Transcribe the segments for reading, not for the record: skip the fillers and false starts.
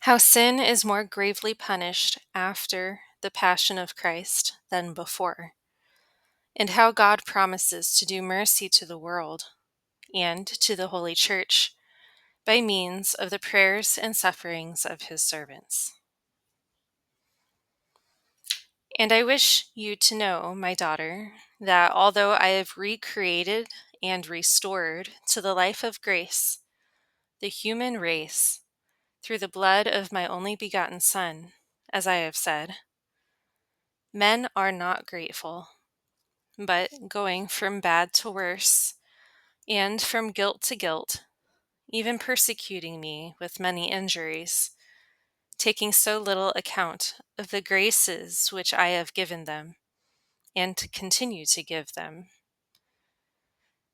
How sin is more gravely punished after the passion of Christ than before, and how God promises to do mercy to the world and to the Holy Church by means of the prayers and sufferings of his servants. And I wish you to know, my daughter, that although I have recreated and restored to the life of grace the human race through the blood of my only begotten Son, as I have said, men are not grateful, but going from bad to worse, and from guilt to guilt, even persecuting me with many injuries, taking so little account of the graces which I have given them, and to continue to give them,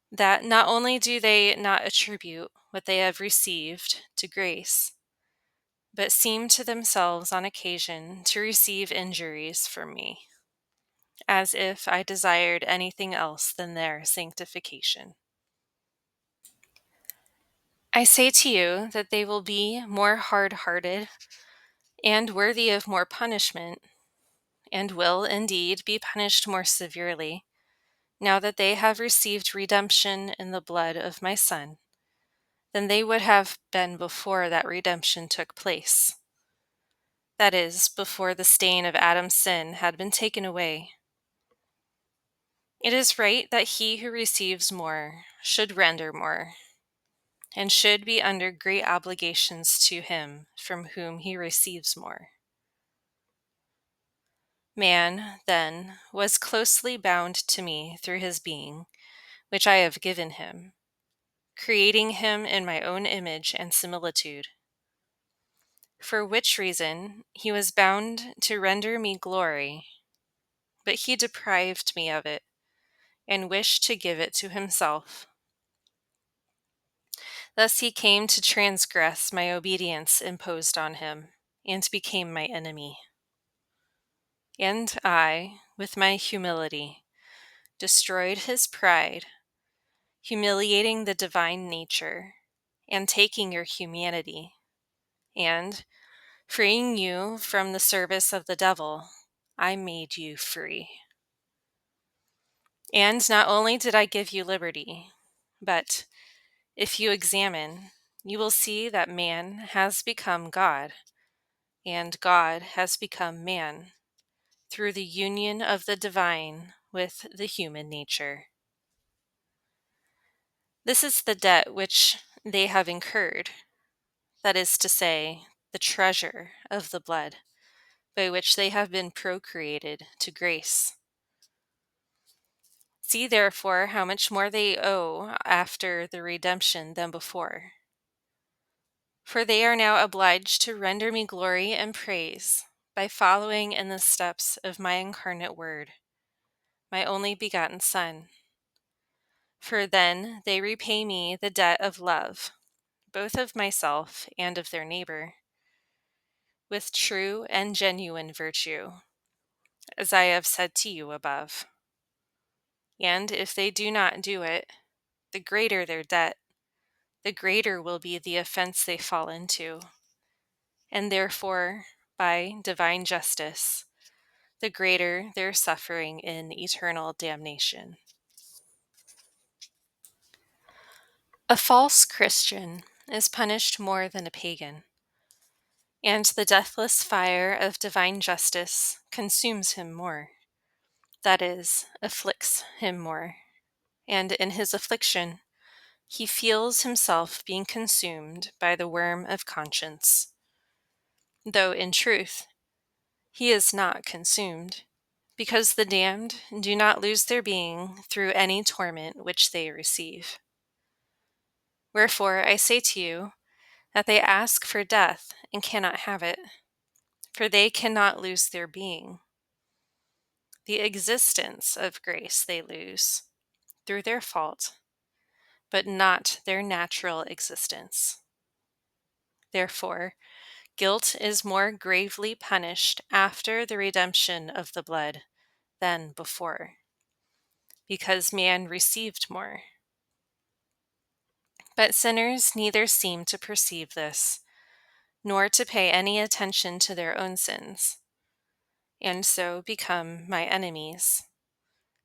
that not only do they not attribute what they have received to grace, but seem to themselves on occasion to receive injuries from me, as if I desired anything else than their sanctification. I say to you that they will be more hard-hearted and worthy of more punishment, and will indeed be punished more severely, now that they have received redemption in the blood of my Son, than they would have been before that redemption took place. That is, before the stain of Adam's sin had been taken away. It is right that he who receives more should render more, and should be under great obligations to him from whom he receives more. Man, then, was closely bound to me through his being, which I have given him, creating him in my own image and similitude. For which reason he was bound to render me glory, but he deprived me of it, and wished to give it to himself. Thus he came to transgress my obedience imposed on him, and became my enemy. And I, with my humility, destroyed his pride, humiliating the divine nature, and taking your humanity, and, freeing you from the service of the devil, I made you free. And not only did I give you liberty, but, if you examine, you will see that man has become God, and God has become man, through the union of the divine with the human nature. This is the debt which they have incurred, that is to say, the treasure of the blood, by which they have been procreated to grace. See therefore how much more they owe after the redemption than before. For they are now obliged to render me glory and praise by following in the steps of my incarnate Word, my only begotten Son. For then they repay me the debt of love, both of myself and of their neighbor, with true and genuine virtue, as I have said to you above. And if they do not do it, the greater their debt, the greater will be the offense they fall into, and therefore, by divine justice, the greater their suffering in eternal damnation. A false Christian is punished more than a pagan, and the deathless fire of divine justice consumes him more, that is, afflicts him more, and in his affliction he feels himself being consumed by the worm of conscience, though in truth he is not consumed, because the damned do not lose their being through any torment which they receive. Wherefore I say to you that they ask for death and cannot have it, for they cannot lose their being. The existence of grace they lose through their fault, but not their natural existence. Therefore, guilt is more gravely punished after the redemption of the blood than before, because man received more. But sinners neither seem to perceive this, nor to pay any attention to their own sins, and so become my enemies,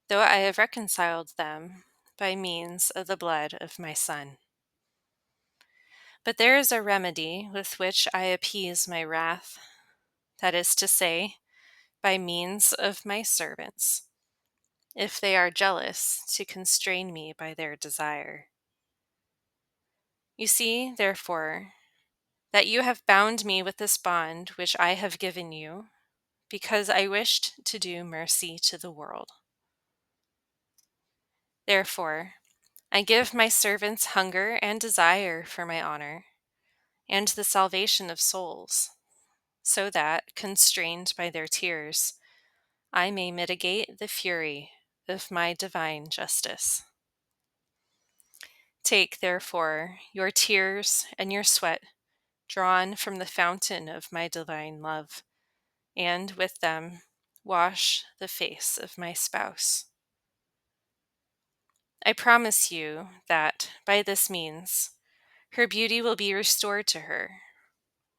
though I have reconciled them by means of the blood of my Son. But there is a remedy with which I appease my wrath, that is to say, by means of my servants, if they are jealous to constrain me by their desire. You see, therefore, that you have bound me with this bond which I have given you, because I wished to do mercy to the world. Therefore, I give my servants hunger and desire for my honor, and the salvation of souls, so that, constrained by their tears, I may mitigate the fury of my divine justice. Take, therefore, your tears and your sweat, drawn from the fountain of my divine love, and with them wash the face of my spouse. I promise you that, by this means, her beauty will be restored to her,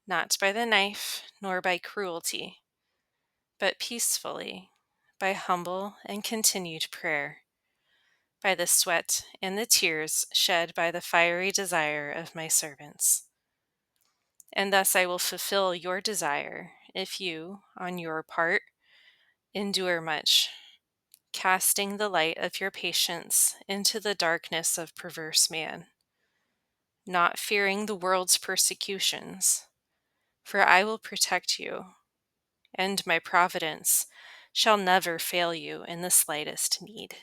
not by the knife nor by cruelty, but peacefully, by humble and continued prayer, by the sweat and the tears shed by the fiery desire of my servants. And thus I will fulfill your desire if you, on your part, endure much, casting the light of your patience into the darkness of perverse man, not fearing the world's persecutions, for I will protect you, and my providence shall never fail you in the slightest need.